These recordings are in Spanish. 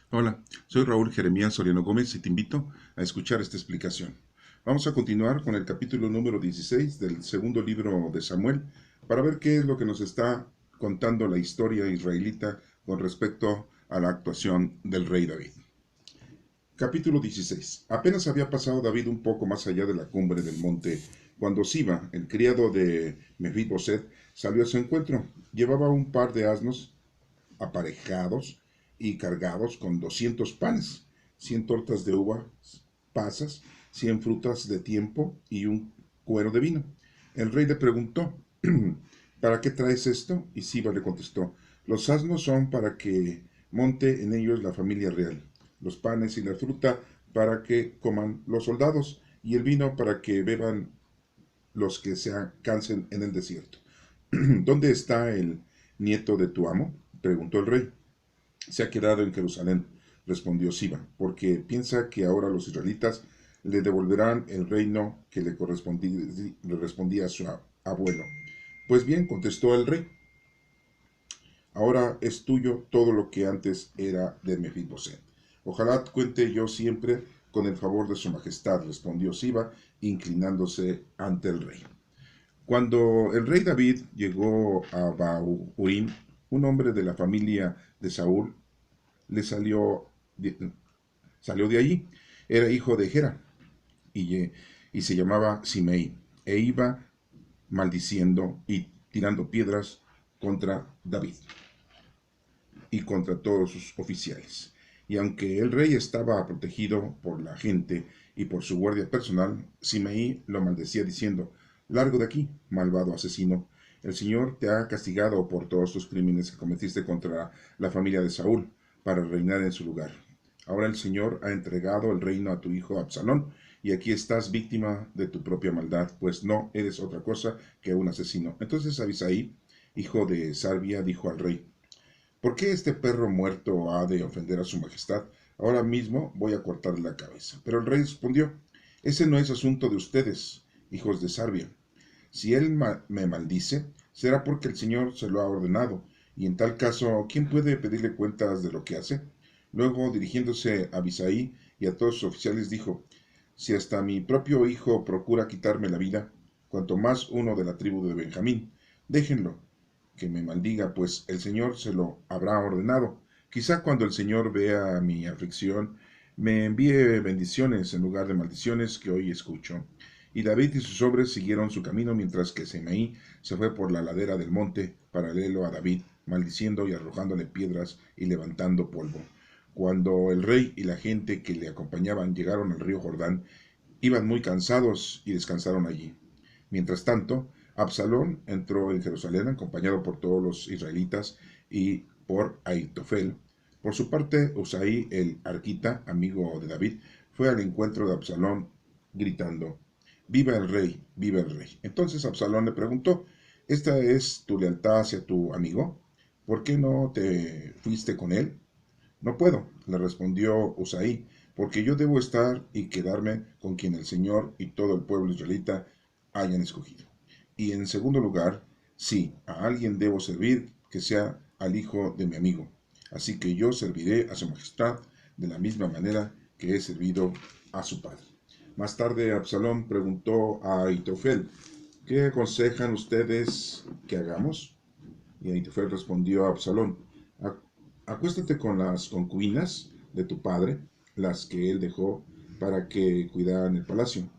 Hola, soy Raúl Jeremías Soriano Gómez y te invito a escuchar esta explicación. Vamos a continuar con el capítulo número 16 del segundo libro de Samuel para ver qué es lo que nos está contando la historia israelita con respecto a la actuación del rey David. Capítulo 16. Apenas había pasado David un poco más allá de la cumbre del monte cuando Siba, el criado de Mefiboset, salió a su encuentro. Llevaba un par de asnos aparejados y cargados con 200 panes, 100 tortas de uvas pasas, 100 frutas de tiempo y un cuero de vino. El rey le preguntó, ¿para qué traes esto? Y Siba le contestó, los asnos son para que monte en ellos la familia real, los panes y la fruta para que coman los soldados, y el vino para que beban los que se cansen en el desierto. ¿Dónde está el nieto de tu amo? Preguntó el rey. Se ha quedado en Jerusalén, respondió Siba, porque piensa que ahora los israelitas le devolverán el reino que le respondía a su abuelo. Pues bien, contestó el rey, ahora es tuyo todo lo que antes era de Mefiboset. Ojalá cuente yo siempre con el favor de su majestad, respondió Siba, inclinándose ante el rey. Cuando el rey David llegó a Bahurim, un hombre de la familia de Saúl le salió de allí. Era hijo de Gera y se llamaba Simei, e iba maldiciendo y tirando piedras contra David y contra todos sus oficiales. Y aunque el rey estaba protegido por la gente y por su guardia personal, Simei lo maldecía diciendo, largo de aquí, malvado asesino, el Señor te ha castigado por todos tus crímenes que cometiste contra la familia de Saúl, para reinar en su lugar. Ahora el Señor ha entregado el reino a tu hijo Absalón, y aquí estás víctima de tu propia maldad, pues no eres otra cosa que un asesino. Entonces Abisai, hijo de Sarbia, dijo al rey, ¿por qué este perro muerto ha de ofender a su majestad? Ahora mismo voy a cortarle la cabeza. Pero el rey respondió, ese no es asunto de ustedes, hijos de Sarbia. Si él me maldice, será porque el Señor se lo ha ordenado, y en tal caso, ¿quién puede pedirle cuentas de lo que hace? Luego, dirigiéndose a Abisai y a todos sus oficiales, dijo, si hasta mi propio hijo procura quitarme la vida, cuanto más uno de la tribu de Benjamín, déjenlo, que me maldiga, pues el Señor se lo habrá ordenado. Quizá cuando el Señor vea mi aflicción, me envíe bendiciones en lugar de maldiciones que hoy escucho. Y David y sus hombres siguieron su camino mientras que Semaí se fue por la ladera del monte paralelo a David, maldiciendo y arrojándole piedras y levantando polvo. Cuando el rey y la gente que le acompañaban llegaron al río Jordán, iban muy cansados y descansaron allí. Mientras tanto, Absalón entró en Jerusalén acompañado por todos los israelitas y por Aitofel. Por su parte, Usai el arquita, amigo de David, fue al encuentro de Absalón gritando, ¡Viva el rey! ¡Viva el rey! Entonces Absalón le preguntó, ¿esta es tu lealtad hacia tu amigo? ¿Por qué no te fuiste con él? No puedo, le respondió Usai, porque yo debo estar y quedarme con quien el Señor y todo el pueblo israelita hayan escogido. Y en segundo lugar, sí, a alguien debo servir que sea al hijo de mi amigo. Así que yo serviré a su majestad de la misma manera que he servido a su padre. Más tarde Absalón preguntó a Aitofel, ¿qué aconsejan ustedes que hagamos? Y Aitofel respondió a Absalón, acuéstate con las concubinas de tu padre, las que él dejó para que cuidaran el palacio.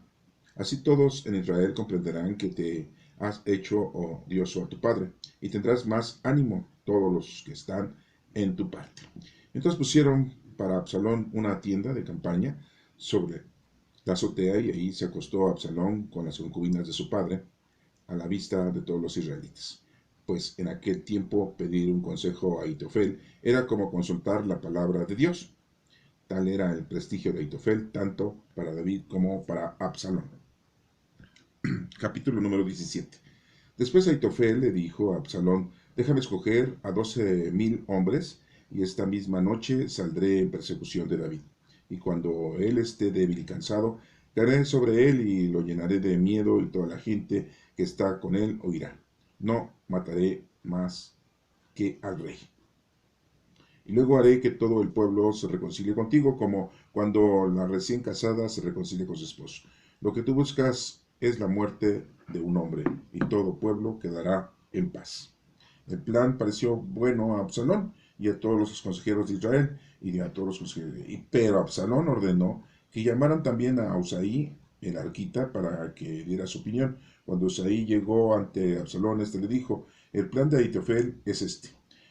Así todos en Israel comprenderán que te has hecho odioso a tu padre, y tendrás más ánimo todos los que están en tu parte. Entonces pusieron para Absalón una tienda de campaña sobre la azotea, y ahí se acostó Absalón con las concubinas de su padre, a la vista de todos los israelitas. Pues en aquel tiempo pedir un consejo a Aitofel era como consultar la palabra de Dios. Tal era el prestigio de Aitofel, tanto para David como para Absalón. Capítulo número 17. Después Aitofel le dijo a Absalón, déjame escoger a 12,000 hombres, y esta misma noche saldré en persecución de David. Y cuando él esté débil y cansado, caeré sobre él y lo llenaré de miedo, y toda la gente que está con él oirá. No mataré más que al rey. y luego haré que todo el pueblo se reconcilie contigo, como cuando la recién casada se reconcilia con su esposo. Lo que tú buscas es la muerte de un hombre, y todo pueblo quedará en paz. El plan pareció bueno a Absalón y a todos los consejeros de Israel, y a todos los consejeros pero Absalón ordenó que llamaran también a Usaí, el arquita, para que diera su opinión. Cuando Usaí llegó ante Absalón, este le dijo: el plan de Ahitofel es este.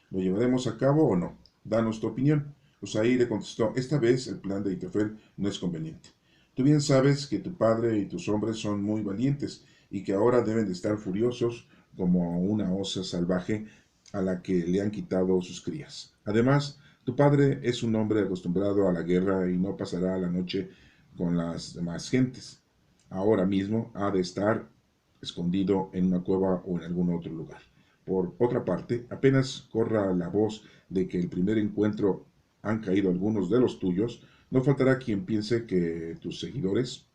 ¿Lo llevaremos a cabo o no? Danos tu opinión. Usaí le contestó: esta vez el plan de Ahitofel no es conveniente. Tú bien sabes que tu padre y tus hombres son muy valientes y que ahora deben de estar furiosos como una osa salvaje a la que le han quitado sus crías. Además, tu padre es un hombre acostumbrado a la guerra y no pasará la noche con las demás gentes. Ahora mismo ha de estar escondido en una cueva o en algún otro lugar. Por otra parte, apenas corra la voz de que el primer encuentro han caído algunos de los tuyos, no faltará quien piense que tus seguidores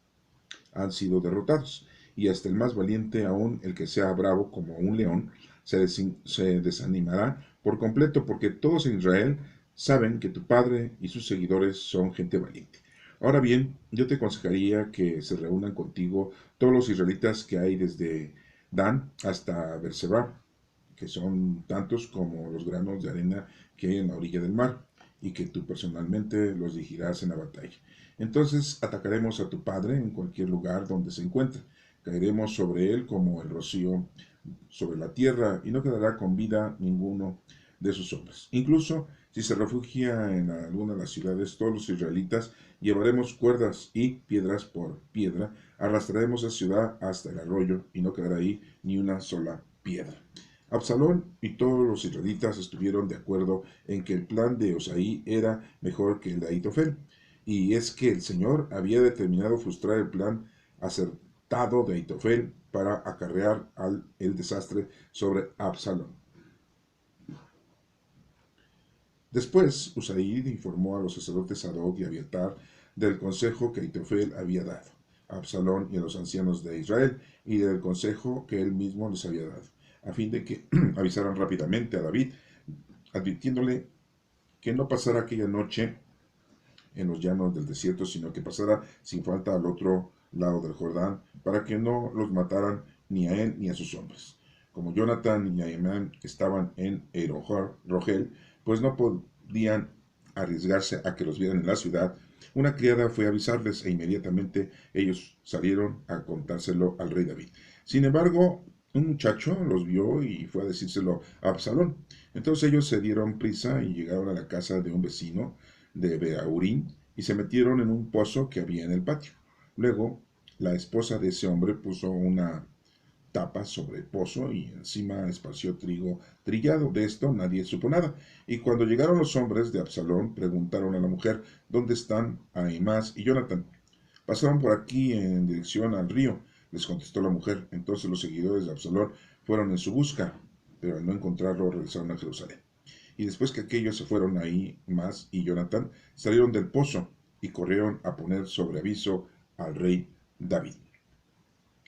han sido derrotados, y hasta el más valiente, aún el que sea bravo como un león, se desanimará por completo, porque todos en Israel saben que tu padre y sus seguidores son gente valiente. Ahora bien, yo te aconsejaría que se reúnan contigo todos los israelitas que hay desde Dan hasta Berseba, que son tantos como los granos de arena que hay en la orilla del mar, y que tú personalmente los dirigirás en la batalla. Entonces atacaremos a tu padre en cualquier lugar donde se encuentre. Caeremos sobre él como el rocío sobre la tierra, y no quedará con vida ninguno de sus hombres. Incluso si se refugia en alguna de las ciudades, todos los israelitas llevaremos cuerdas y piedras por piedra, arrastraremos la ciudad hasta el arroyo, y no quedará ahí ni una sola piedra. Absalón y todos los israelitas estuvieron de acuerdo en que el plan de Osaí era mejor que el de Ahitofel, y es que el Señor había determinado frustrar el plan acertado de Ahitofel para acarrear el desastre sobre Absalón. Después, Usaid informó a los sacerdotes Sadoc y Abiatar del consejo que Ahitofel había dado a Absalón y a los ancianos de Israel, y del consejo que él mismo les había dado, a fin de que avisaran rápidamente a David, advirtiéndole que no pasara aquella noche en los llanos del desierto, sino que pasara sin falta al otro lado del Jordán, para que no los mataran ni a él ni a sus hombres. Como Jonatán y Ahiman estaban en Rogel, pues no podían arriesgarse a que los vieran en la ciudad, una criada fue a avisarles, e inmediatamente ellos salieron a contárselo al rey David. Sin embargo, un muchacho los vio y fue a decírselo a Absalón. Entonces ellos se dieron prisa y llegaron a la casa de un vecino de Beaurín y se metieron en un pozo que había en el patio. Luego, la esposa de ese hombre puso una tapa sobre el pozo y encima esparció trigo trillado. De esto nadie supo nada. Y cuando llegaron los hombres de Absalón, preguntaron a la mujer: ¿dónde están Ahimaaz y Jonatán? Pasaron por aquí en dirección al río, les contestó la mujer. Entonces los seguidores de Absalón fueron en su busca, pero al no encontrarlo regresaron a Jerusalén. Y después que aquellos se fueron, Ahimaaz y Jonatán salieron del pozo y corrieron a poner sobre aviso al rey David.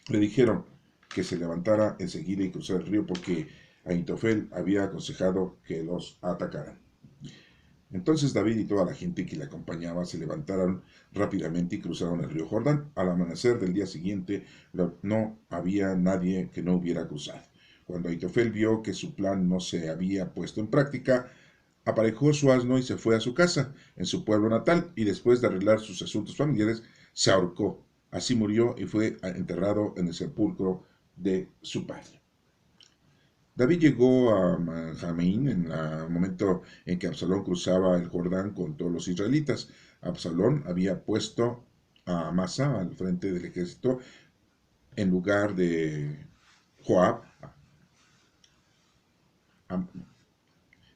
Le dijeron que se levantara enseguida y cruzara el río, porque Ahitofel había aconsejado que los atacaran. Entonces David y toda la gente que le acompañaba se levantaron rápidamente y cruzaron el río Jordán. Al amanecer del día siguiente no había nadie que no hubiera cruzado. Cuando Ahitofel vio que su plan no se había puesto en práctica, aparejó su asno y se fue a su casa, en su pueblo natal, y después de arreglar sus asuntos familiares, se ahorcó. Así murió y fue enterrado en el sepulcro de su padre. David llegó a Mahanaim en el momento en que Absalón cruzaba el Jordán con todos los israelitas. Absalón había puesto a Amasa al frente del ejército en lugar de Joab.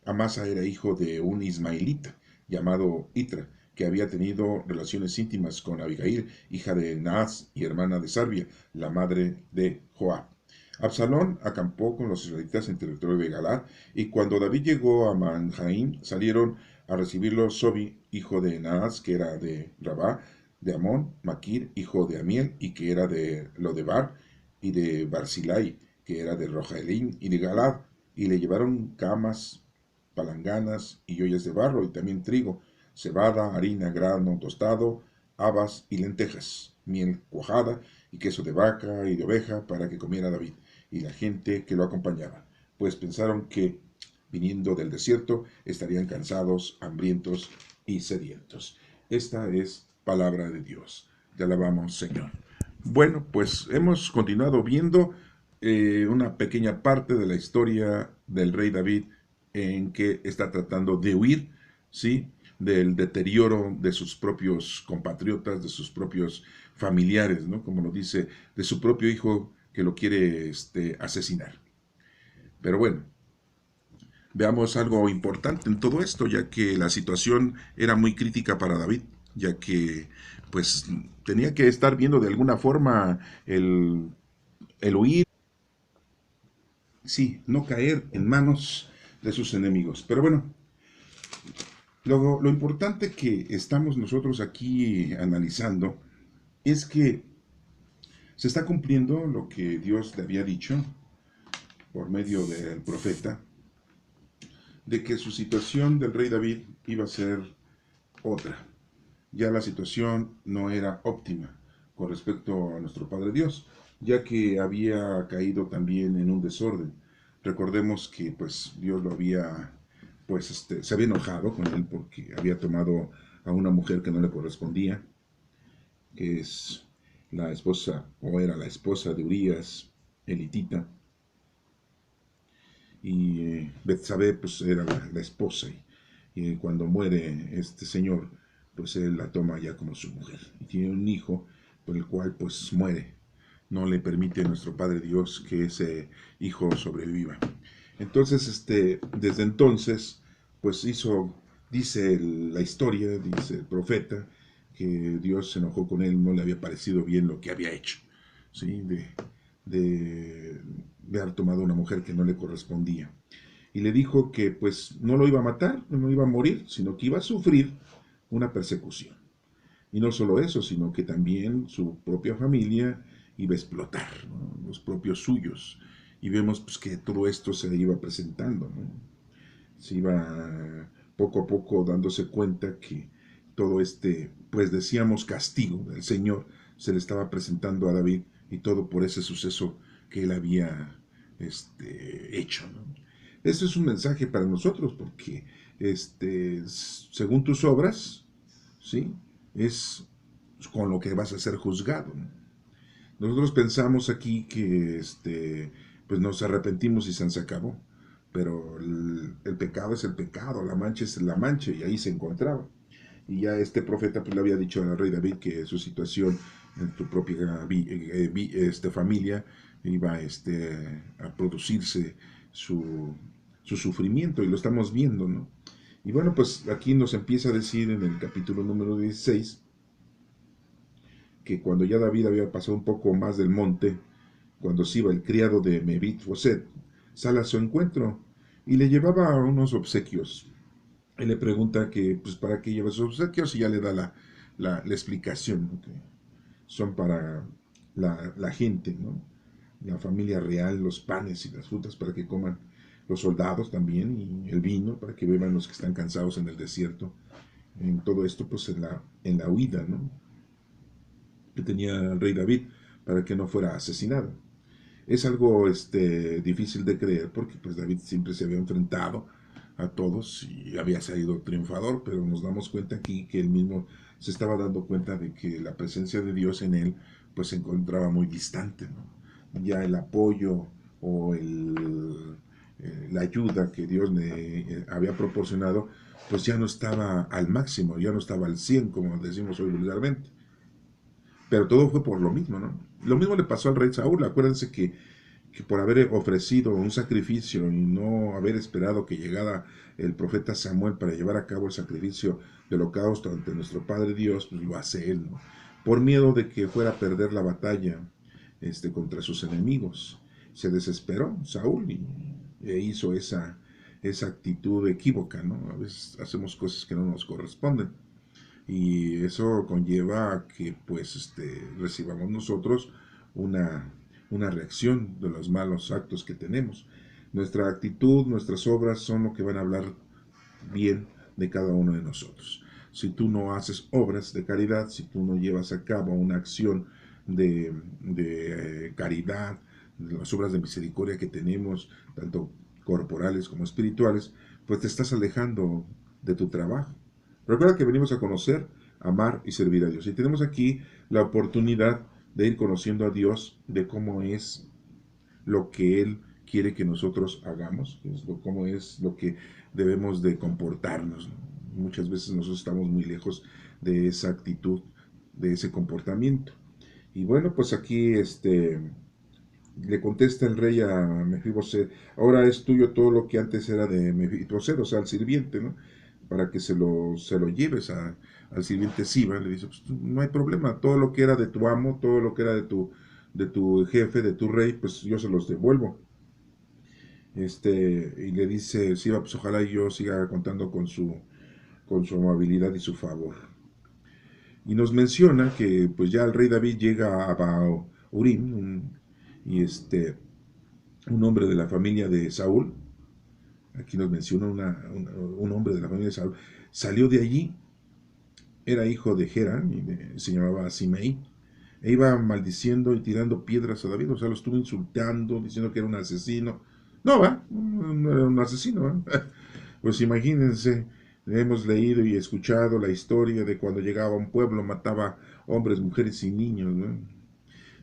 Amasa era hijo de un ismaelita llamado Itra, que había tenido relaciones íntimas con Abigail, hija de Naas y hermana de Sarbia, la madre de Joab. Absalón acampó con los israelitas en territorio de Galad, y cuando David llegó a Mahanaim, salieron a recibirlo Sobi, hijo de Naas, que era de Rabá, de Amón, Maquir, hijo de Amiel, y que era de Lodebar, y de Barzilai, que era de Rojaelín y de Galad, y le llevaron camas palanganas y ollas de barro, y también trigo, cebada, harina, grano tostado, habas y lentejas, miel cuajada y queso de vaca y de oveja para que comiera David y la gente que lo acompañaba, pues pensaron que, viniendo del desierto, estarían cansados, hambrientos y sedientos. Esta es palabra de Dios. Te alabamos, Señor. Bueno, pues hemos continuado viendo una pequeña parte de la historia del rey David en que está tratando de huir, ¿sí?, del deterioro de sus propios compatriotas, de sus propios familiares, ¿no? Como lo dice, de su propio hijo que lo quiere asesinar. Pero bueno, veamos algo importante en todo esto, ya que la situación era muy crítica para David, ya que pues tenía que estar viendo de alguna forma el huir, sí, no caer en manos de sus enemigos. Pero bueno, lo importante que estamos nosotros aquí analizando es que se está cumpliendo lo que Dios le había dicho por medio del profeta, de que su situación del rey David iba a ser otra. Ya la situación no era óptima con respecto a nuestro Padre Dios, ya que había caído también en un desorden. Recordemos que pues Dios lo había, se había enojado con él porque había tomado a una mujer que no le correspondía, que es la esposa, o era la esposa de Urías, elitita, y Betsabé pues era la esposa, y cuando muere este señor, pues él la toma ya como su mujer, y tiene un hijo por el cual pues muere, no le permite a nuestro Padre Dios que ese hijo sobreviva. Entonces, desde entonces, pues dice la historia, dice el profeta, que Dios se enojó con él, no le había parecido bien lo que había hecho, ¿sí? De haber tomado una mujer que no le correspondía. Y le dijo que pues no lo iba a matar, no iba a morir, sino que iba a sufrir una persecución. Y no solo eso, sino que también su propia familia iba a explotar, ¿no?, los propios suyos. Y vemos pues, que todo esto se iba presentando, ¿no? Se iba poco a poco dándose cuenta que todo pues decíamos, castigo del Señor se le estaba presentando a David, y todo por ese suceso que él había hecho, ¿no? Eso es un mensaje para nosotros, porque según tus obras, ¿sí?, es con lo que vas a ser juzgado, ¿no? Nosotros pensamos aquí que pues nos arrepentimos y se acabó, pero el pecado es el pecado, la mancha es la mancha, y ahí se encontraba. Y ya este profeta pues le había dicho al rey David que su situación en su propia familia iba a producirse su sufrimiento, y lo estamos viendo, ¿no? Y bueno, pues aquí nos empieza a decir en el capítulo número 16 que cuando ya David había pasado un poco más del monte, cuando Siba, el criado de Mefiboseth, sale a su encuentro y le llevaba unos obsequios. Él le pregunta que, pues, ¿para qué lleva esos obsequios? Y ya le da la explicación, ¿no?, que son para la gente, ¿no?, la familia real, los panes y las frutas para que coman los soldados también, y el vino para que beban los que están cansados en el desierto. En todo esto, pues, en la huida, ¿no?, que tenía el rey David para que no fuera asesinado. Es algo difícil de creer, porque pues David siempre se había enfrentado a todos y había salido triunfador, pero nos damos cuenta aquí que él mismo se estaba dando cuenta de que la presencia de Dios en él pues se encontraba muy distante, ¿no? Ya el apoyo o la ayuda que Dios le había proporcionado pues ya no estaba al máximo, ya no estaba al 100, como decimos hoy vulgarmente. Pero todo fue por lo mismo, ¿no? Lo mismo le pasó al rey Saúl. Acuérdense que por haber ofrecido un sacrificio y no haber esperado que llegara el profeta Samuel para llevar a cabo el sacrificio del holocausto ante nuestro Padre Dios, pues lo hace él, ¿no? Por miedo de que fuera a perder la batalla contra sus enemigos. Se desesperó Saúl e hizo esa actitud equívoca, ¿no? A veces hacemos cosas que no nos corresponden. Y eso conlleva a que pues recibamos nosotros una, una reacción de los malos actos que tenemos. Nuestra actitud, nuestras obras son lo que van a hablar bien de cada uno de nosotros. Si tú no haces obras de caridad, si tú no llevas a cabo una acción de caridad, las obras de misericordia que tenemos, tanto corporales como espirituales, pues te estás alejando de tu trabajo. Recuerda que venimos a conocer, amar y servir a Dios. Y tenemos aquí la oportunidad de ir conociendo a Dios, de cómo es lo que Él quiere que nosotros hagamos, cómo es lo que debemos de comportarnos. Muchas veces nosotros estamos muy lejos de esa actitud, de ese comportamiento. Y bueno, pues aquí le contesta el rey a Mefiboset, ahora es tuyo todo lo que antes era de Mefiboset, o sea, al sirviente, ¿no? Para que se lo lleves al sirviente Siba. Le dice, pues, no hay problema, todo lo que era de tu amo, todo lo que era de tu jefe, de tu rey, pues yo se los devuelvo. Y le dice Siba, pues ojalá yo siga contando con su amabilidad y su favor. Y nos menciona que pues ya el rey David llega a Baurim, y un hombre de la familia de Saúl, aquí nos menciona un hombre de la familia de Saúl, salió de allí, era hijo de Gera, y se llamaba Simei, e iba maldiciendo y tirando piedras a David, o sea, lo estuvo insultando, diciendo que era un asesino. No, va, no era un asesino, ¿va? Pues imagínense, hemos leído y escuchado la historia de cuando llegaba a un pueblo, mataba hombres, mujeres y niños, ¿no?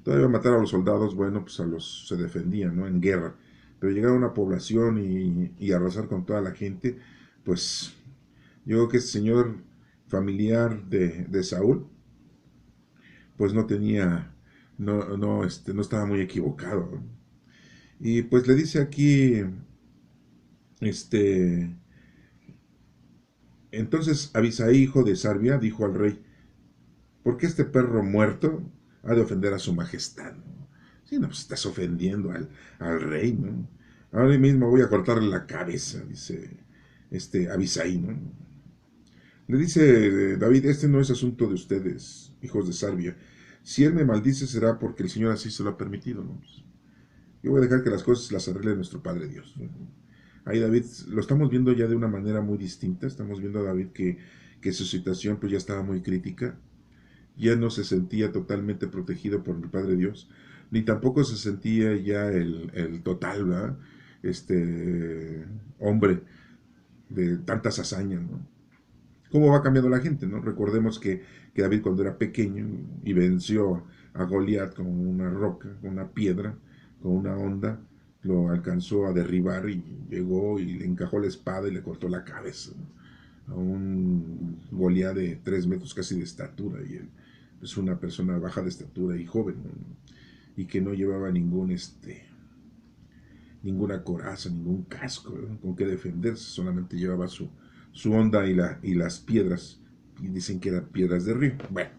Todavía matar a los soldados, bueno, pues se defendían, ¿no? En guerra. Pero llegar a una población y arrasar con toda la gente, pues yo creo que ese señor familiar de Saúl, pues no tenía, no estaba muy equivocado, ¿no? Y pues le dice aquí, este, entonces Abisai, hijo de Sarbia, dijo al rey, ¿por qué este perro muerto ha de ofender a su majestad? Sí, no, pues estás ofendiendo al rey, ¿no? Ahora mismo voy a cortarle la cabeza, dice Abisai, ¿no? Le dice David, este no es asunto de ustedes, hijos de Sarbia. Si él me maldice será porque el Señor así se lo ha permitido, ¿no? Pues, yo voy a dejar que las cosas las arregle nuestro Padre Dios, ¿no? Ahí David lo estamos viendo ya de una manera muy distinta. Estamos viendo a David que su situación pues ya estaba muy crítica. Ya no se sentía totalmente protegido por el Padre Dios, ni tampoco se sentía ya el total, ¿verdad? Hombre de tantas hazañas, ¿no? ¿Cómo va cambiando la gente, no? Recordemos que David cuando era pequeño y venció a Goliat con una roca, con una piedra, con una honda, lo alcanzó a derribar y llegó y le encajó la espada y le cortó la cabeza, ¿no? A un Goliat de 3 metros casi de estatura, y él es una persona baja de estatura y joven, ¿no? Y que no llevaba ninguna coraza, ningún casco, ¿no? Con que defenderse, solamente llevaba su honda y las piedras, y dicen que eran piedras de río. Bueno,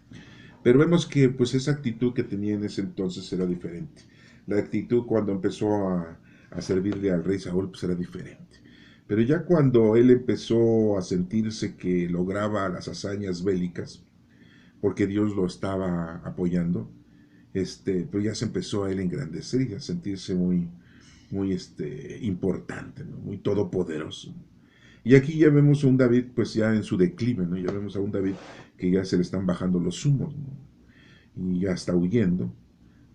pero vemos que pues esa actitud que tenía en ese entonces era diferente. La actitud cuando empezó a servirle al rey Saúl pues era diferente. Pero ya cuando él empezó a sentirse que lograba las hazañas bélicas, porque Dios lo estaba apoyando, pues ya se empezó a él engrandecer y a sentirse muy importante, ¿no? Muy todopoderoso. Y aquí ya vemos a un David, pues ya en su declive, ¿no? Ya vemos a un David que ya se le están bajando los humos, ¿no? Y ya está huyendo,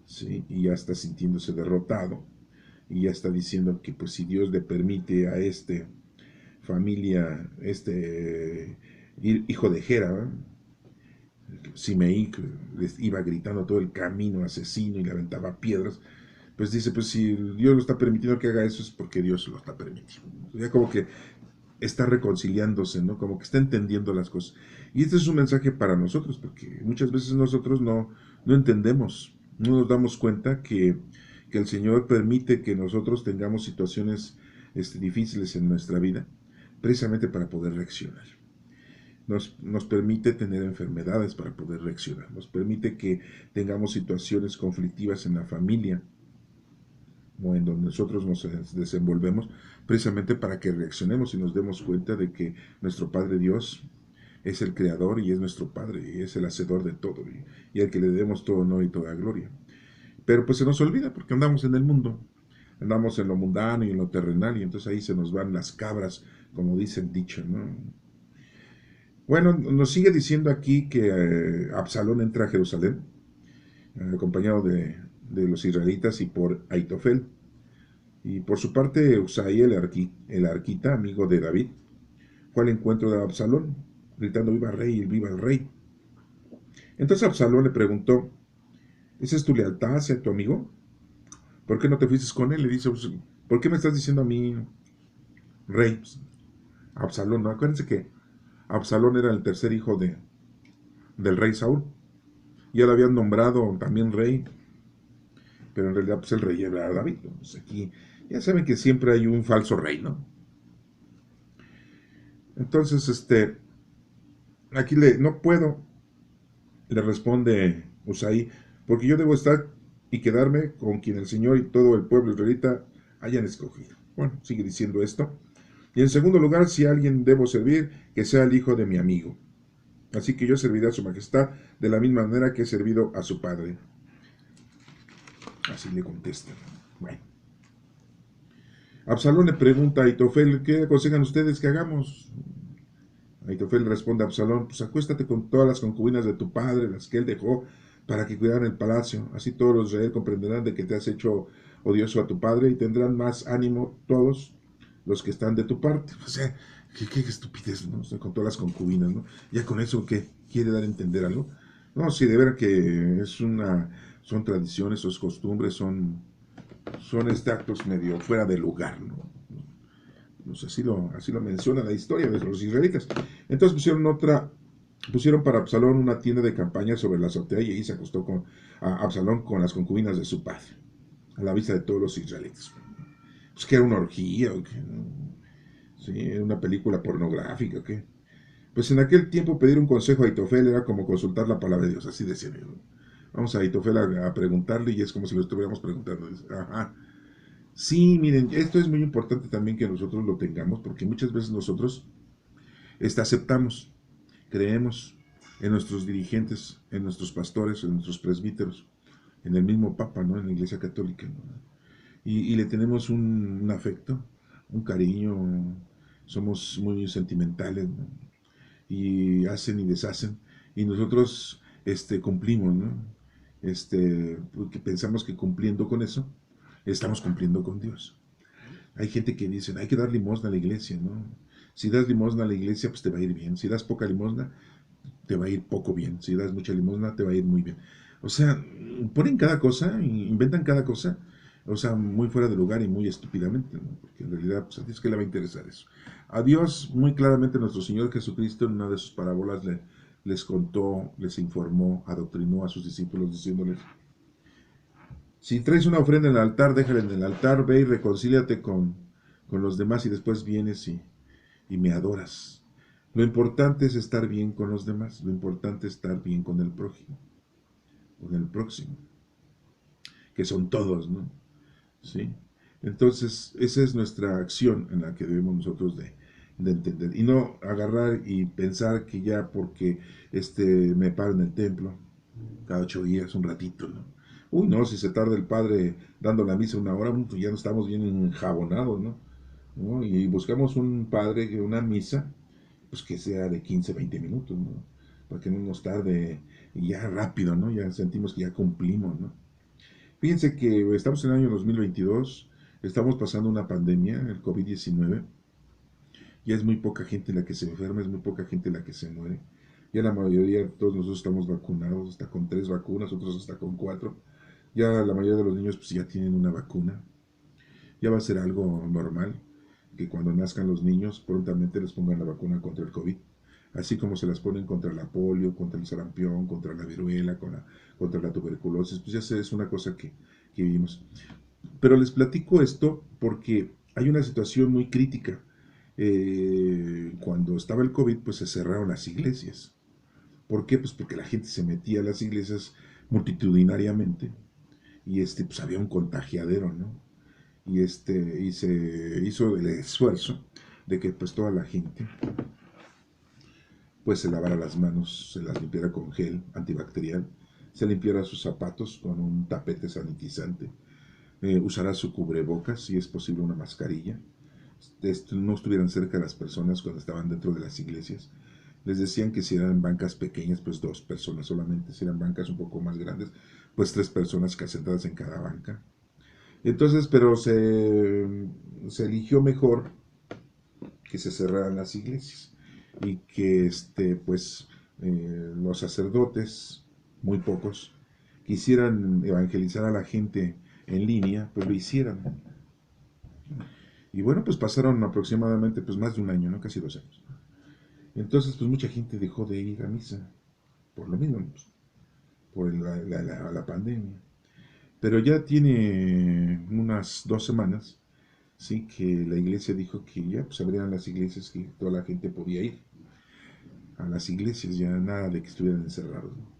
¿sí? Y ya está sintiéndose derrotado, y ya está diciendo que pues si Dios le permite a familia, hijo de Gera, Simei, que les iba gritando todo el camino, asesino, y le aventaba piedras, pues dice, pues si Dios lo está permitiendo que haga eso es porque Dios lo está permitiendo. Ya como que está reconciliándose, ¿no? Como que está entendiendo las cosas. Y este es un mensaje para nosotros, porque muchas veces nosotros no entendemos, no nos damos cuenta que el Señor permite que nosotros tengamos situaciones difíciles en nuestra vida, precisamente para poder reaccionar. Nos permite tener enfermedades para poder reaccionar, nos permite que tengamos situaciones conflictivas en la familia o en donde nosotros nos desenvolvemos, precisamente para que reaccionemos y nos demos cuenta de que nuestro Padre Dios es el creador y es nuestro Padre y es el hacedor de todo, y al que le debemos todo honor y toda gloria. Pero pues se nos olvida porque andamos en el mundo, andamos en lo mundano y en lo terrenal, y entonces ahí se nos van las cabras como dice el dicho, ¿no? Bueno, nos sigue diciendo aquí que Absalón entra a Jerusalén, acompañado de los israelitas y por Aitofel. Y por su parte, Usai, el arquita, amigo de David, fue al encuentro de Absalón, gritando viva el rey. Entonces Absalón le preguntó, ¿esa es tu lealtad hacia tu amigo? ¿Por qué no te fuiste con él? Le dice, pues, ¿por qué me estás diciendo a mí, rey? Pues, Absalón, ¿no? Acuérdense que Absalón era el tercer hijo del rey Saúl. Ya lo habían nombrado también rey, pero en realidad pues el rey era David. Pues aquí ya saben que siempre hay un falso rey, ¿no? Entonces, aquí no puedo, le responde Usai, porque yo debo estar y quedarme con quien el Señor y todo el pueblo israelita hayan escogido. Bueno, sigue diciendo esto. Y en segundo lugar, si a alguien debo servir, que sea el hijo de mi amigo. Así que yo serviré a su majestad de la misma manera que he servido a su padre. Así le contesta. Bueno. Absalón le pregunta a Aitofel, ¿qué aconsejan ustedes que hagamos? Aitofel responde a Absalón, pues acuéstate con todas las concubinas de tu padre, las que él dejó para que cuidaran el palacio. Así todos los de Israel comprenderán de que te has hecho odioso a tu padre y tendrán más ánimo todos los que están de tu parte. O sea, qué estupidez, ¿no? O sea, con todas las concubinas, ¿no? Ya con eso, ¿qué? ¿Quiere dar a entender algo? No, sí, de ver que son tradiciones, son costumbres, son actos medio fuera de lugar, ¿no? Pues así lo menciona la historia de los israelitas. Entonces pusieron para Absalón una tienda de campaña sobre la azotea y ahí se acostó a Absalón con las concubinas de su padre, a la vista de todos los israelitas. Pues que era una orgía, o que, sí, era una película pornográfica, ¿o qué? Pues en aquel tiempo pedir un consejo a Aitofel era como consultar la palabra de Dios, así decía. Vamos a Aitofel a preguntarle y es como si lo estuviéramos preguntando. Ajá. Sí, miren, esto es muy importante también que nosotros lo tengamos, porque muchas veces nosotros aceptamos, creemos en nuestros dirigentes, en nuestros pastores, en nuestros presbíteros, en el mismo Papa, ¿no? En la Iglesia Católica, ¿no? Y le tenemos un afecto, un cariño, somos muy sentimentales, ¿no? Y hacen y deshacen, y nosotros cumplimos, ¿no? Porque pensamos que cumpliendo con eso, estamos cumpliendo con Dios. Hay gente que dice, hay que dar limosna a la iglesia, ¿no? Si das limosna a la iglesia, pues te va a ir bien. Si das poca limosna, te va a ir poco bien. Si das mucha limosna, te va a ir muy bien. O sea, ponen cada cosa, inventan cada cosa, o sea, muy fuera de lugar y muy estúpidamente, ¿no? Porque en realidad, pues a Dios que le va a interesar eso. A Dios, muy claramente, nuestro Señor Jesucristo, en una de sus parábolas, les contó, les informó, adoctrinó a sus discípulos, diciéndoles, si traes una ofrenda en el altar, déjala en el altar, ve y reconcíliate con los demás y después vienes y me adoras. Lo importante es estar bien con los demás, lo importante es estar bien con el prójimo, con el próximo, que son todos, ¿no? ¿Sí? Entonces, esa es nuestra acción en la que debemos nosotros de entender. Y no agarrar y pensar que ya porque me paro en el templo, cada 8 días, un ratito, ¿no? Uy, no, si se tarda el padre dando la misa una hora, pues ya no estamos bien enjabonados, ¿no? ¿No? Y buscamos un padre, una misa, pues que sea de 15, 20 minutos, ¿no? Para que no nos tarde y ya rápido, ¿no? Ya sentimos que ya cumplimos, ¿no? Fíjense que estamos en el año 2022, estamos pasando una pandemia, el COVID-19, ya es muy poca gente la que se enferma, es muy poca gente la que se muere. Ya la mayoría, todos nosotros estamos vacunados, hasta con 3 vacunas, otros hasta con 4. Ya la mayoría de los niños pues ya tienen una vacuna. Ya va a ser algo normal que cuando nazcan los niños prontamente les pongan la vacuna contra el COVID. Así como se las ponen contra la polio, contra el sarampión, contra la viruela, contra la tuberculosis, pues ya es una cosa que vivimos. Pero les platico esto porque hay una situación muy crítica. Cuando estaba el COVID, pues se cerraron las iglesias. ¿Por qué? Pues porque la gente se metía a las iglesias multitudinariamente y pues había un contagiadero, ¿no? Y se hizo el esfuerzo de que pues toda la gente pues se lavara las manos, se las limpiara con gel antibacterial, se limpiara sus zapatos con un tapete sanitizante, usará su cubrebocas, si es posible una mascarilla, no estuvieran cerca de las personas cuando estaban dentro de las iglesias. Les decían que si eran bancas pequeñas, pues 2 personas solamente. Si eran bancas un poco más grandes, pues 3 personas sentadas en cada banca. Entonces, pero se eligió mejor que se cerraran las iglesias y que los sacerdotes, muy pocos, quisieran evangelizar a la gente en línea, pues lo hicieran. Y bueno, pues pasaron aproximadamente pues más de un año, ¿no? Casi 2 años. Entonces, pues mucha gente dejó de ir a misa, por lo mismo, pues, por la pandemia. Pero ya tiene unas 2 semanas, sí, que la iglesia dijo que ya pues abrieran las iglesias, que toda la gente podía ir a las iglesias, ya nada de que estuvieran encerrados, ¿no?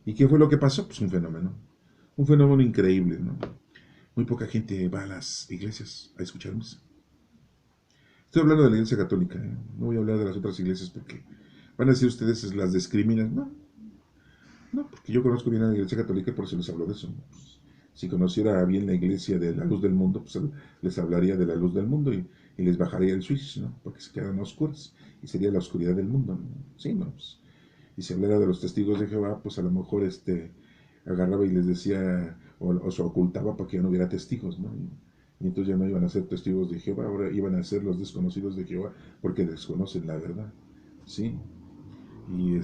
¿Y qué fue lo que pasó? Pues un fenómeno increíble, ¿no? Muy poca gente va a las iglesias a escuchar misa. Estoy hablando de la iglesia católica, ¿eh? No voy a hablar de las otras iglesias porque van a decir ustedes las discriminan. No, no, porque yo conozco bien a la iglesia católica y por eso les hablo de eso, ¿no? Pues, si conociera bien la iglesia de la luz del mundo, pues les hablaría de la luz del mundo y les bajaría el switch, ¿no? Porque se quedan oscuras y sería la oscuridad del mundo, ¿no? Sí, ¿no? Pues, y si hablara de los testigos de Jehová, pues a lo mejor agarraba y les decía o se ocultaba para que ya no hubiera testigos, ¿no? Y entonces ya no iban a ser testigos de Jehová, ahora iban a ser los desconocidos de Jehová porque desconocen la verdad, ¿sí? Y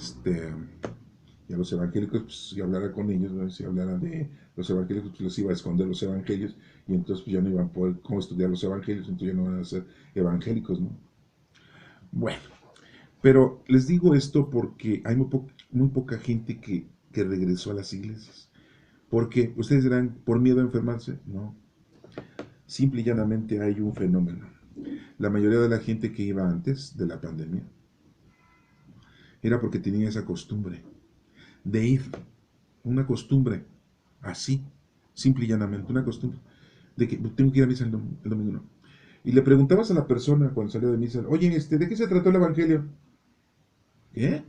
y a los evangélicos, pues si hablara con ellos, ¿no? Si hablara de los evangélicos, pues les iba a esconder los evangelios y entonces pues, ya no iban a poder cómo estudiar los evangelios, entonces ya no van a ser evangélicos, ¿no? Bueno, pero les digo esto porque hay muy poca gente que regresó a las iglesias. Porque ustedes dirán, ¿por miedo a enfermarse? No. Simple y llanamente hay un fenómeno. La mayoría de la gente que iba antes de la pandemia era porque tenía esa costumbre de ir. Una costumbre así, simple y llanamente, una costumbre de que tengo que ir a misa el domingo, no. Y le preguntabas a la persona cuando salió de misa, oye, ¿de qué se trató el evangelio? ¿Qué?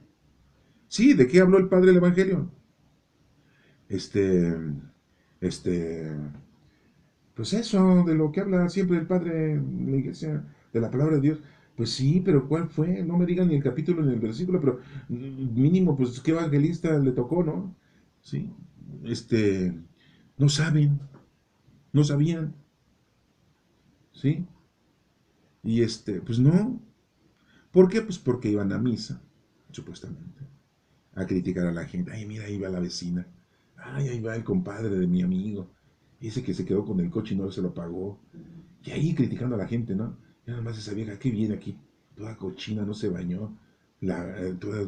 Sí, ¿de qué habló el padre del evangelio? Este, este, pues eso, de lo que habla siempre el padre en la iglesia, de la palabra de Dios. Pues sí, pero ¿cuál fue? No me digan ni el capítulo ni el versículo, pero mínimo, pues qué evangelista le tocó, ¿no? Sí, este, no saben, no sabían, ¿sí? Y pues no. ¿Por qué? Pues porque iban a misa, supuestamente, a criticar a la gente. Ay, mira, ahí va la vecina. Ay, ahí va el compadre de mi amigo. Ese que se quedó con el coche y no se lo pagó. Y ahí criticando a la gente, ¿no? Y nada más esa vieja, ¿qué viene aquí? Toda cochina, no se bañó. Toda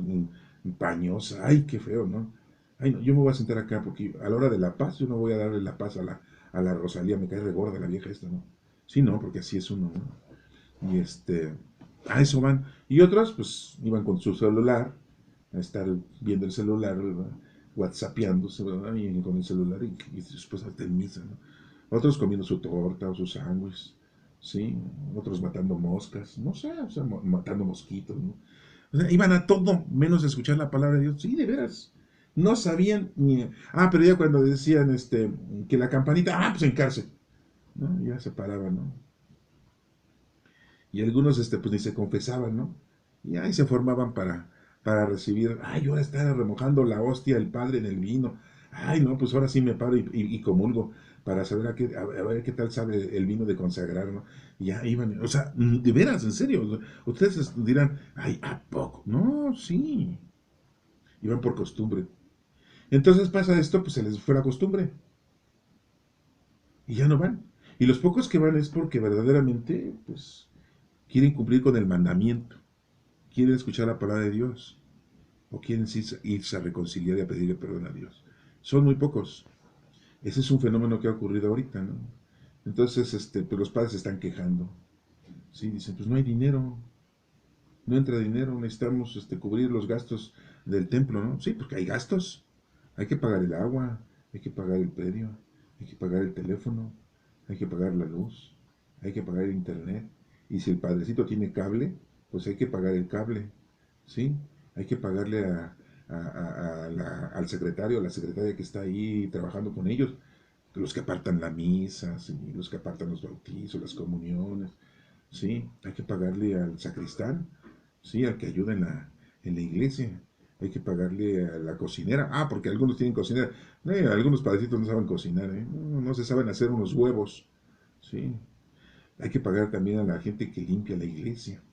pañosa. Ay, qué feo, ¿no? Ay, no, yo me voy a sentar acá porque a la hora de la paz yo no voy a darle la paz a la Rosalía. Me cae regorda la vieja esta, ¿no? Sí, no, porque así es uno, ¿no? Y a eso van. Y otros, pues, iban con su celular, a estar viendo el celular, ¿verdad? WhatsAppeándose, ¿verdad? Y con el celular y después hasta el misa, ¿no? Otros comiendo su torta o su sándwich, ¿sí? Otros matando moscas, no sé, o sea, matando mosquitos, ¿no? O sea, iban a todo menos a escuchar la palabra de Dios. Sí, de veras. No sabían ni... Ah, pero ya cuando decían que la campanita, pues en cárcel, ¿no? Ya se paraban, ¿no? Y algunos pues ni se confesaban, ¿no? Y ahí se formaban para recibir, ay, ahora está remojando la hostia el padre en el vino. Ay, no, pues ahora sí me paro y comulgo para saber a ver qué tal sabe el vino de consagrar, ¿no? Y ya iban, o sea, de veras, en serio, ustedes dirán, ay, ¿a poco? No, sí, iban por costumbre. Entonces pasa esto, pues se les fue la costumbre y ya no van. Y los pocos que van es porque verdaderamente, pues, quieren cumplir con el mandamiento, quieren escuchar la palabra de Dios o quieren irse a reconciliar y a pedirle perdón a Dios. Son muy pocos. Ese es un fenómeno que ha ocurrido ahorita, ¿no? Entonces, pues los padres se están quejando. Sí, dicen, pues no hay dinero, no entra dinero, necesitamos cubrir los gastos del templo, ¿no? Sí, porque hay gastos. Hay que pagar el agua, hay que pagar el predio, hay que pagar el teléfono, hay que pagar la luz, hay que pagar el internet. Y si el padrecito tiene cable, pues hay que pagar el cable, ¿sí? Hay que pagarle al secretario, a la secretaria que está ahí trabajando con ellos, los que apartan la misa, ¿sí? Los que apartan los bautizos, las comuniones. ¿sí? Hay que pagarle al sacristán, ¿sí? Al que ayuda en la iglesia. Hay que pagarle a la cocinera. Ah, porque algunos tienen cocinera. Algunos padrecitos no saben cocinar, ¿eh? No se saben hacer unos huevos, ¿sí? Hay que pagar también a la gente que limpia la iglesia.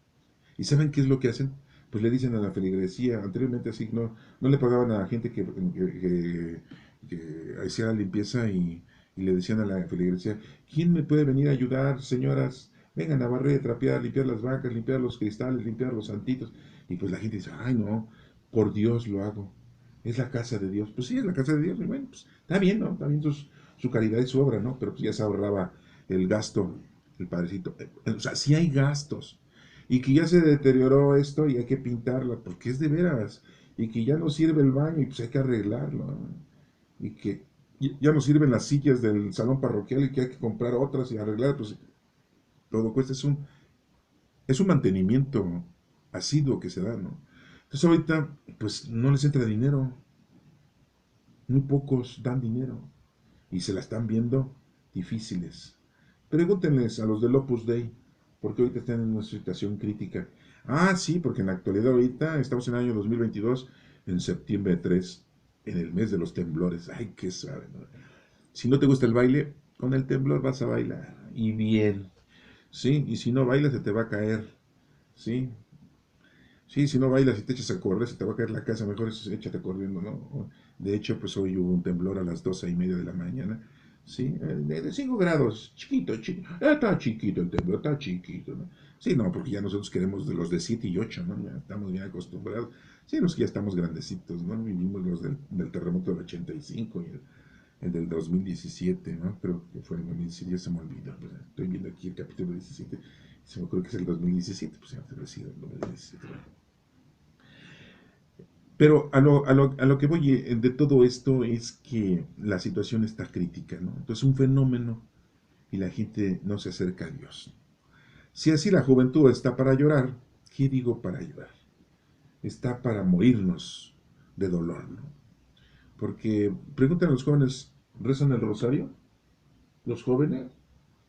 ¿Y saben qué es lo que hacen? Pues le dicen a la feligresía, anteriormente así no le pagaban a la gente que hacía la limpieza y le decían a la feligresía, ¿quién me puede venir a ayudar, señoras? Vengan a barrer, trapear, limpiar las bancas, limpiar los cristales, limpiar los santitos. Y pues la gente dice, ay no, por Dios lo hago. Es la casa de Dios. Pues sí, es la casa de Dios. Y bueno, pues está bien, ¿no? Está bien su caridad y su obra, ¿no? Pero pues ya se ahorraba el gasto, el padrecito. O sea, sí hay gastos y que ya se deterioró esto y hay que pintarla, porque es de veras, y que ya no sirve el baño y pues hay que arreglarlo, ¿no? Y que ya no sirven las sillas del salón parroquial y que hay que comprar otras y arreglar, pues todo cuesta, es un mantenimiento asiduo que se da, ¿no? Entonces ahorita, pues no les entra dinero, muy pocos dan dinero y se la están viendo difíciles. Pregúntenles a los del Opus Dei, porque ahorita están en una situación crítica. Ah, sí, porque en la actualidad ahorita estamos en el año 2022, en septiembre 3, en el mes de los temblores. Ay, qué sabe, ¿no? Si no te gusta el baile, con el temblor vas a bailar. Y bien, ¿sí? Y si no bailas, se te va a caer, ¿sí? Sí, si no bailas y te echas a correr, se te va a caer la casa, mejor échate corriendo, ¿no? De hecho, pues hoy hubo un temblor a las 12:30 de la mañana, ¿sí? De 5 grados, chiquito, chiquito. Está chiquito el temblor, está chiquito, ¿no? Sí, no, porque ya nosotros queremos de los de 7 y 8, ¿no? Ya estamos bien acostumbrados. Sí, los que ya estamos grandecitos, ¿no? Vivimos los del terremoto del 85 y el del 2017, ¿no? Creo que fue en el 2017, ya se me olvidó. Pues, estoy viendo aquí el capítulo 17, se me ocurre que es el 2017, pues ya debe ser el 2017. Pero a lo que voy de todo esto es que la situación está crítica, ¿no? Entonces un fenómeno y la gente no se acerca a Dios. Si así la juventud está para llorar, ¿qué digo para llorar? Está para morirnos de dolor, ¿no? Porque preguntan a los jóvenes, ¿rezan el rosario? ¿Los jóvenes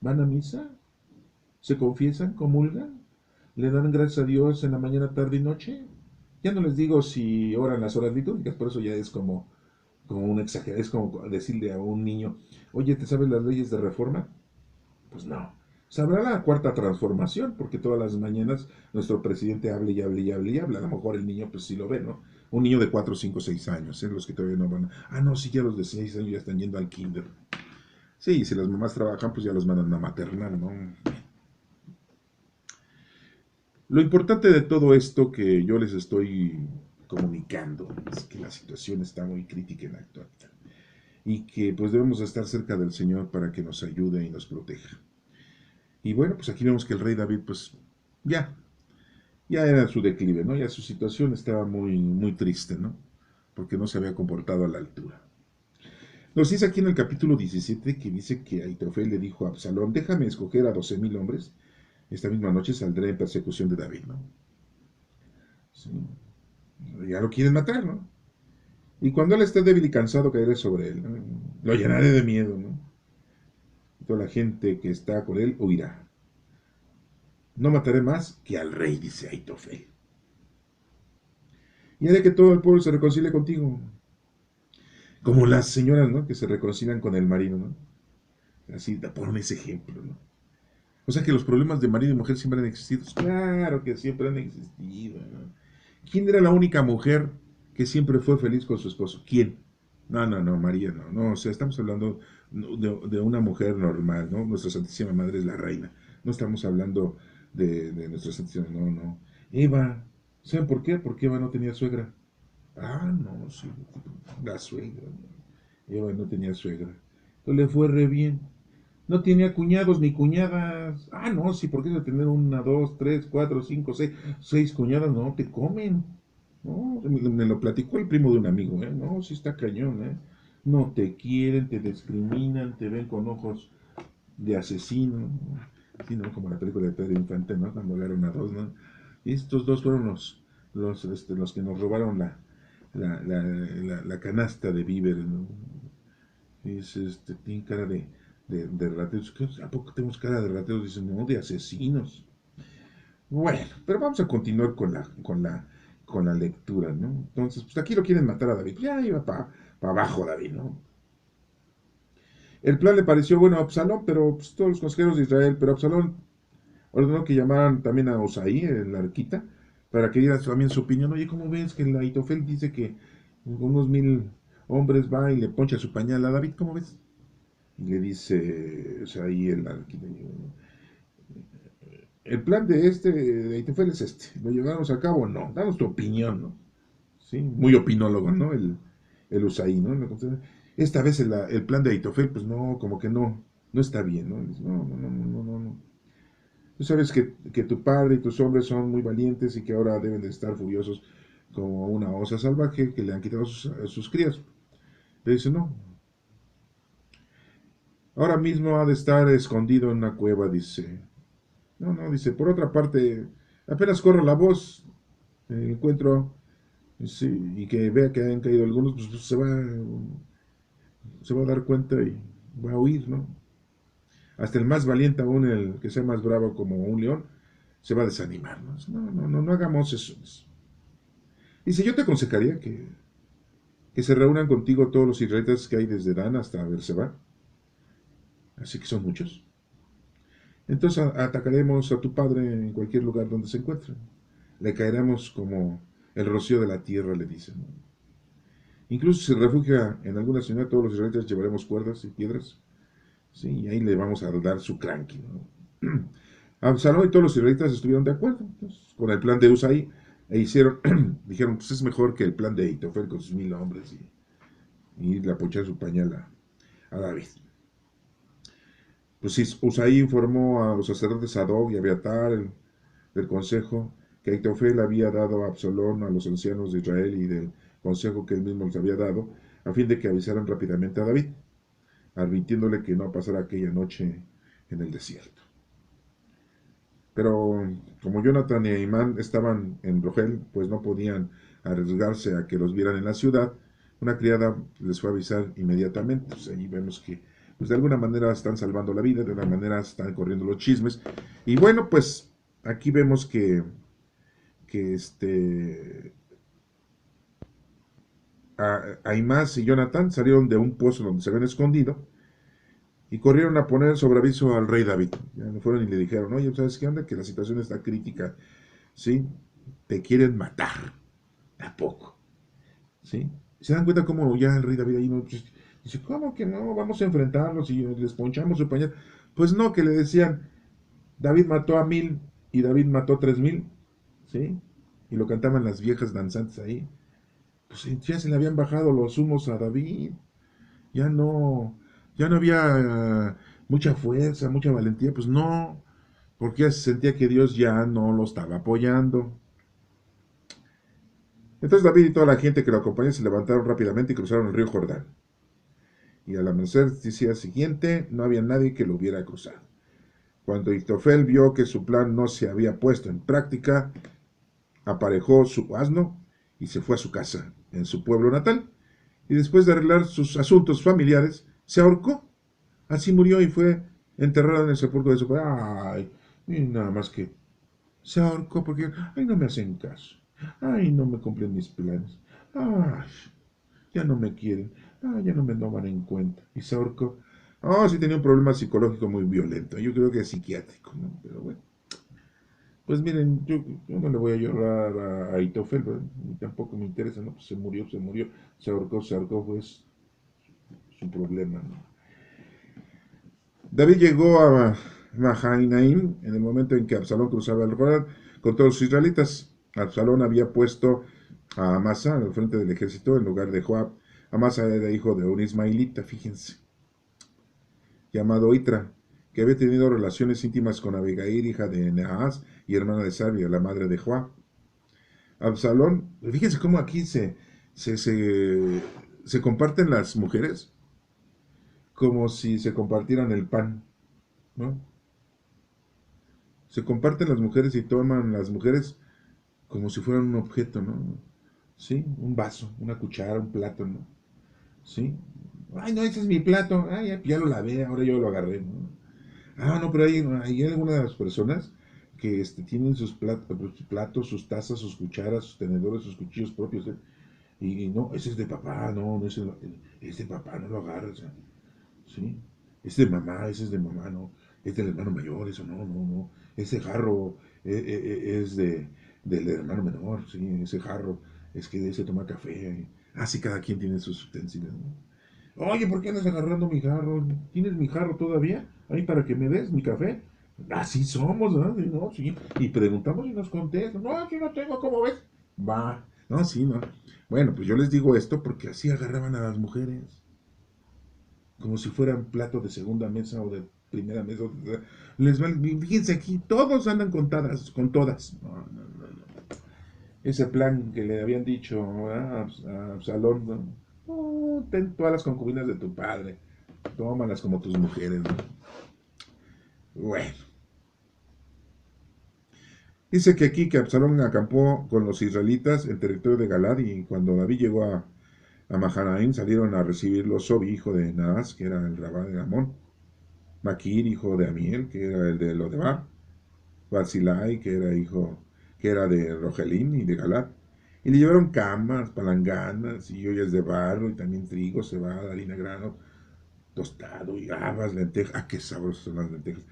van a misa? ¿Se confiesan? ¿Comulgan? ¿Le dan gracias a Dios en la mañana, tarde y noche? Ya no les digo si oran las horas litúrgicas, por eso ya es como un exagero, es como decirle a un niño, oye, ¿te sabes las leyes de reforma? Pues no. Sabrá la cuarta transformación, porque todas las mañanas nuestro presidente habla y habla y habla y habla. A lo mejor el niño, pues sí lo ve, ¿no? Un niño de 4 5 6 años, ¿eh? Los que todavía no van. Ah, no, sí, ya los de 6 años ya están yendo al kinder. Sí, si las mamás trabajan, pues ya los mandan a maternal, ¿no? Lo importante de todo esto que yo les estoy comunicando es que la situación está muy crítica en la actualidad y que pues debemos estar cerca del Señor para que nos ayude y nos proteja. Y bueno, pues aquí vemos que el rey David pues ya, ya era su declive, ¿no? Ya su situación estaba muy, muy triste, ¿no? Porque no se había comportado a la altura. Nos dice aquí en el capítulo 17 que dice que Aitofel le dijo a Absalón, déjame escoger a 12,000 hombres, esta misma noche saldré en persecución de David, ¿no? Sí, ya lo quieren matar, ¿no? Y cuando él esté débil y cansado, caeré sobre él, ¿no? Lo llenaré de miedo, ¿no? Y toda la gente que está con él huirá. No mataré más que al rey, dice Aitofel. Y haré que todo el pueblo se reconcilie contigo. Como las señoras, ¿no? Que se reconcilian con el marido, ¿no? Así, ponme ese ejemplo, ¿no? O sea que los problemas de marido y mujer siempre han existido. Claro que siempre han existido, ¿no? ¿Quién era la única mujer que siempre fue feliz con su esposo? ¿Quién? No, no, no, María, no, no, o sea, estamos hablando de una mujer normal, ¿no? Nuestra Santísima Madre es la reina. No estamos hablando de nuestra Santísima, no, no. Eva, ¿saben por qué? Porque Eva no tenía suegra. Ah, no, sí, la suegra. Eva no tenía suegra. Entonces le fue re bien. No tenía cuñados ni cuñadas. Ah, no, sí, porque eso de tener una, dos, tres, cuatro, cinco, seis cuñadas, no, te comen. No, me lo platicó el primo de un amigo, ¿eh? No, sí está cañón, ¿eh? No te quieren, te discriminan, te ven con ojos de asesino. Sí, ¿no? Como la película de Pedro Infante, ¿no? Cuando agarraron a dos, ¿no? Y estos dos fueron los que nos robaron la canasta de víveres, ¿no? Y dice, tiene cara de rateros. ¿A poco tenemos cara de rateros? Dicen, no, de asesinos. Bueno, pero vamos a continuar con la lectura, ¿no? Entonces, pues aquí lo quieren matar a David. Ya iba para abajo David, ¿no? El plan le pareció bueno a Absalón, pero pues, todos los consejeros de Israel, pero Absalón ordenó que llamaran también a Osaí, el arquita, para que diera también su opinión. Oye, ¿cómo ves que el Aitofel dice que unos 1000 hombres va y le poncha su pañal a David? ¿Cómo ves? Y le dice Osaí, el arquita, el plan de de Aitofel es este. ¿Lo llevamos a cabo? No. Danos tu opinión, ¿no? ¿Sí? Muy opinólogo, ¿no? El Usaí, ¿no? Esta vez el plan de Aitofel, pues no, como que no está bien, ¿no? Dice, no, no, no, no, no, no. Tú sabes que tu padre y tus hombres son muy valientes y que ahora deben de estar furiosos como una osa salvaje que le han quitado sus crías. Le dice, no, ahora mismo ha de estar escondido en una cueva, dice. No, no, dice, por otra parte, apenas corro la voz, encuentro, sí, y que vea que han caído algunos, pues se va a dar cuenta y va a huir, ¿no? Hasta el más valiente aún, el que sea más bravo como un león, se va a desanimar, ¿no? No, no, no, no hagamos eso. Dice, yo te aconsejaría que se reúnan contigo todos los israelitas que hay desde Dan hasta Berseba, así que son muchos. Entonces atacaremos a tu padre en cualquier lugar donde se encuentre. Le caeremos como el rocío de la tierra, le dicen. Incluso si se refugia en alguna ciudad, todos los israelitas llevaremos cuerdas y piedras. Sí, y ahí le vamos a dar su cranky, ¿no? Absalón y todos los israelitas estuvieron de acuerdo pues, con el plan de Usai e hicieron, dijeron, pues es mejor que el plan de Itofel con sus 1000 hombres y le apochar su pañal a David. Pues sí, Usai informó a los sacerdotes Sadoc y Abiatar del consejo que Aitofel había dado a Absalón a los ancianos de Israel y del consejo que él mismo les había dado, a fin de que avisaran rápidamente a David, advirtiéndole que no pasara aquella noche en el desierto. Pero como Jonathan y Aimán estaban en Rogel, pues no podían arriesgarse a que los vieran en la ciudad. Una criada les fue a avisar inmediatamente. Pues ahí vemos que pues de alguna manera están salvando la vida, de alguna manera están corriendo los chismes. Y bueno, pues aquí vemos que Aimás y Jonathan salieron de un pozo donde se habían escondido y corrieron a poner sobre aviso al rey David. Ya le fueron y le dijeron, oye, ¿sabes qué onda? Que la situación está crítica, ¿sí? Te quieren matar. ¿A poco? ¿Sí? Se dan cuenta cómo ya el rey David ahí no, pues, dice, ¿cómo que no? Vamos a enfrentarlos y les ponchamos su pañal. Pues no, que le decían, David mató a 1000 y David mató a 3000, ¿sí? Y lo cantaban las viejas danzantes ahí. Pues ya se le habían bajado los humos a David. Ya no, ya no había mucha fuerza, mucha valentía. Pues no, porque ya se sentía que Dios ya no lo estaba apoyando. Entonces David y toda la gente que lo acompañó se levantaron rápidamente y cruzaron el río Jordán. Y al amanecer del día siguiente no había nadie que lo hubiera cruzado. Cuando Ictofel vio que su plan no se había puesto en práctica, aparejó su asno y se fue a su casa en su pueblo natal. Y después de arreglar sus asuntos familiares, se ahorcó. Así murió y fue enterrado en el sepulcro de su padre. Ay, y nada más que se ahorcó porque, ay, no me hacen caso. Ay, no me cumplen mis planes. Ay, ya no me quieren, ya no me toman en cuenta. Y se ahorcó. Sí tenía un problema psicológico muy violento. Yo creo que es psiquiátrico, ¿no? Pero bueno. Pues miren, yo no le voy a llorar a Aitofel, ¿verdad? Tampoco me interesa, ¿no? Pues se murió, se ahorcó, pues su problema, ¿no? David llegó a Mahanaim en el momento en que Absalón cruzaba el Jordán con todos los israelitas. Absalón había puesto a Amasa al frente del ejército en lugar de Joab. Amasa era hijo de un ismaelita, fíjense, llamado Itra, que había tenido relaciones íntimas con Abigail, hija de Naas y hermana de Sabia, la madre de Joab. Absalón, fíjense cómo aquí se, se, se comparten las mujeres como si se compartieran el pan, ¿no? Se comparten las mujeres y toman las mujeres como si fueran un objeto, ¿no? ¿Sí? Un vaso, una cuchara, un plato, ¿no? ¿Sí? Ay, no, ese es mi plato. Ay, ya lo lavé, ahora yo lo agarré, ¿no? No, pero hay algunas personas que tienen sus platos, sus tazas, sus cucharas, sus tenedores, sus cuchillos propios. Y no, ese es de papá, no, no es de papá, no lo agarres. ¿Sí? Es de mamá, ese es de mamá, no. Es del hermano mayor, eso no, no, no. Ese jarro es del hermano menor, sí, ese jarro es que ese toma café. Así cada quien tiene sus utensilios, ¿no? Oye, ¿por qué andas agarrando mi jarro? ¿Tienes mi jarro todavía? Ahí para que me des mi café. Así somos, ¿no? Sí, no, sí. Y preguntamos y nos contestan. No, aquí no tengo, ¿cómo ves? Va. No, sí, no. Bueno, pues yo les digo esto porque así agarraban a las mujeres como si fueran plato de segunda mesa o de primera mesa. Les van, fíjense aquí, todos andan contadas, con todas. No, no, no, no. Ese plan que le habían dicho a Absalón, ¿no? Oh, ten todas las concubinas de tu padre, tómalas como tus mujeres, ¿no? Bueno, dice que aquí que Absalón acampó con los israelitas en territorio de Galad y cuando David llegó a Mahanaim salieron a recibirlo Sobi, hijo de Naas, que era el rabá de Amón, Maquir, hijo de Amiel, que era el de Lodebar, Barzillai, que era de Rogelín y de Galat. Y le llevaron camas, palanganas y ollas de barro y también trigo, cebada, harina, grano, tostado y habas, lentejas. Ah, qué sabrosas son las lentejas.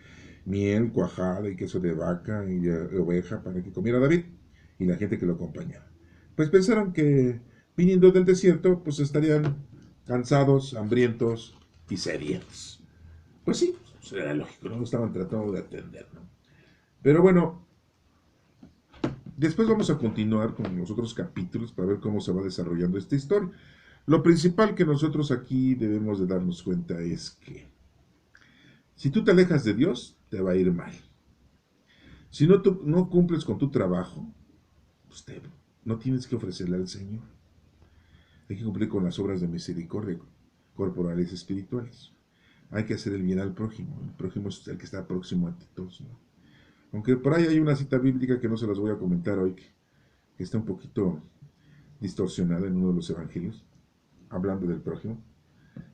Miel, cuajada y queso de vaca y de oveja para que comiera David y la gente que lo acompañaba. Pues pensaron que viniendo del desierto, pues estarían cansados, hambrientos y sedientos. Pues sí, pues era lógico, ¿no? Estaban tratando de atender, ¿no? Pero bueno, después vamos a continuar con los otros capítulos para ver cómo se va desarrollando esta historia. Lo principal que nosotros aquí debemos de darnos cuenta es que si tú te alejas de Dios, te va a ir mal. Si no, tú, no cumples con tu trabajo, pues no tienes que ofrecerle al Señor. Hay que cumplir con las obras de misericordia corporales y espirituales. Hay que hacer el bien al prójimo. El prójimo es el que está próximo a ti todos, ¿no? Aunque por ahí hay una cita bíblica que no se las voy a comentar hoy, que está un poquito distorsionada en uno de los evangelios, hablando del prójimo.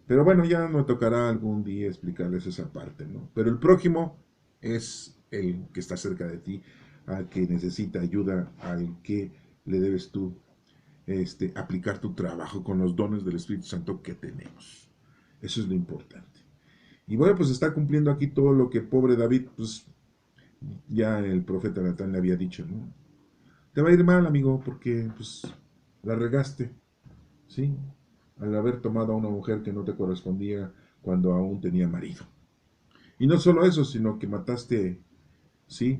Pero bueno, ya me tocará algún día explicarles esa parte, ¿no? Pero el prójimo es el que está cerca de ti, al que necesita ayuda, al que le debes tú aplicar tu trabajo con los dones del Espíritu Santo que tenemos. Eso es lo importante. Y bueno, pues está cumpliendo aquí todo lo que pobre David, pues ya el profeta Natán le había dicho, ¿no? Te va a ir mal, amigo, porque pues la regaste, ¿sí? Al haber tomado a una mujer que no te correspondía cuando aún tenía marido. Y no solo eso, sino que mataste, ¿sí?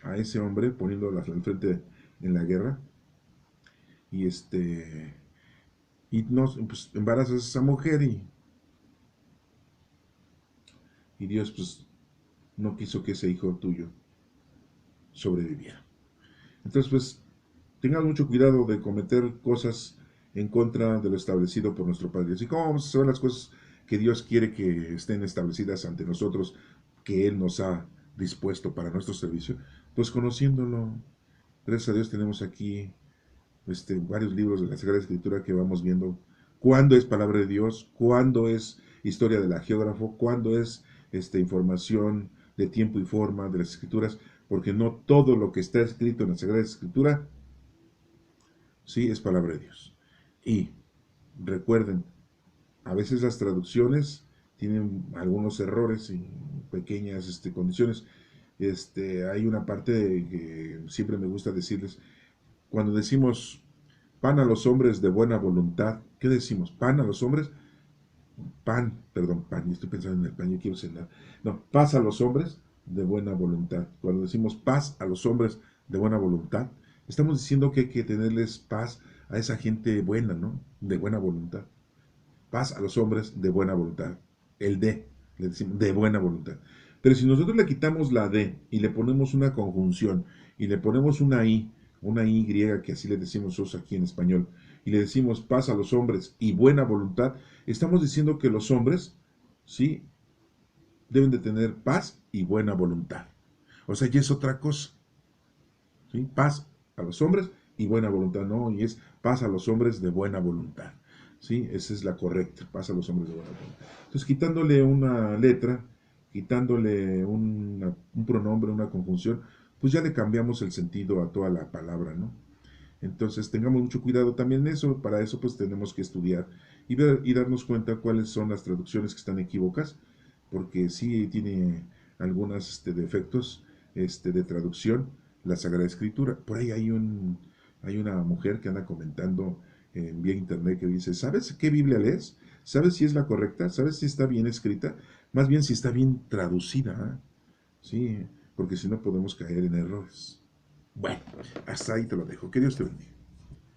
A ese hombre poniéndolo al frente en la guerra. Y y no, pues embarazas a esa mujer y Dios pues no quiso que ese hijo tuyo sobreviviera. Entonces pues tengan mucho cuidado de cometer cosas en contra de lo establecido por nuestro Padre. Así como vamos a hacer las cosas que Dios quiere que estén establecidas ante nosotros, que Él nos ha dispuesto para nuestro servicio, pues conociéndolo. Gracias a Dios tenemos aquí varios libros de la Sagrada Escritura que vamos viendo cuándo es palabra de Dios, cuándo es historia del geógrafo, cuándo es información de tiempo y forma de las Escrituras, porque no todo lo que está escrito en la Sagrada Escritura sí es palabra de Dios. Y recuerden, a veces las traducciones tienen algunos errores y pequeñas condiciones. Hay una parte que siempre me gusta decirles, cuando decimos pan a los hombres de buena voluntad, ¿qué decimos? Pan a los hombres, perdón, pan, estoy pensando en el pan, yo quiero cenar. No, paz a los hombres de buena voluntad. Cuando decimos paz a los hombres de buena voluntad, estamos diciendo que hay que tenerles paz a esa gente buena, ¿no? De buena voluntad. Paz a los hombres de buena voluntad. El de, le decimos, de buena voluntad. Pero si nosotros le quitamos la de y le ponemos una conjunción y le ponemos una y griega que así le decimos nosotros aquí en español, y le decimos paz a los hombres y buena voluntad, estamos diciendo que los hombres, sí, deben de tener paz y buena voluntad. O sea, ya es otra cosa. ¿Sí? Paz a los hombres y buena voluntad, no, y es paz a los hombres de buena voluntad. ¿Sí? Esa es la correcta, paz a los hombres de buena voluntad. Entonces, quitándole una letra, quitándole un pronombre, una conjunción, pues ya le cambiamos el sentido a toda la palabra, ¿no? Entonces tengamos mucho cuidado también en eso, para eso pues tenemos que estudiar y ver y darnos cuenta cuáles son las traducciones que están equívocas, porque sí tiene algunos defectos de traducción la Sagrada Escritura. Por ahí hay una mujer que anda comentando en vía internet que dice, ¿sabes qué Biblia lees? ¿Sabes si es la correcta? ¿Sabes si está bien escrita? Más bien si está bien traducida, ¿eh? Sí, porque si no podemos caer en errores. Bueno, hasta ahí te lo dejo. Que Dios te bendiga.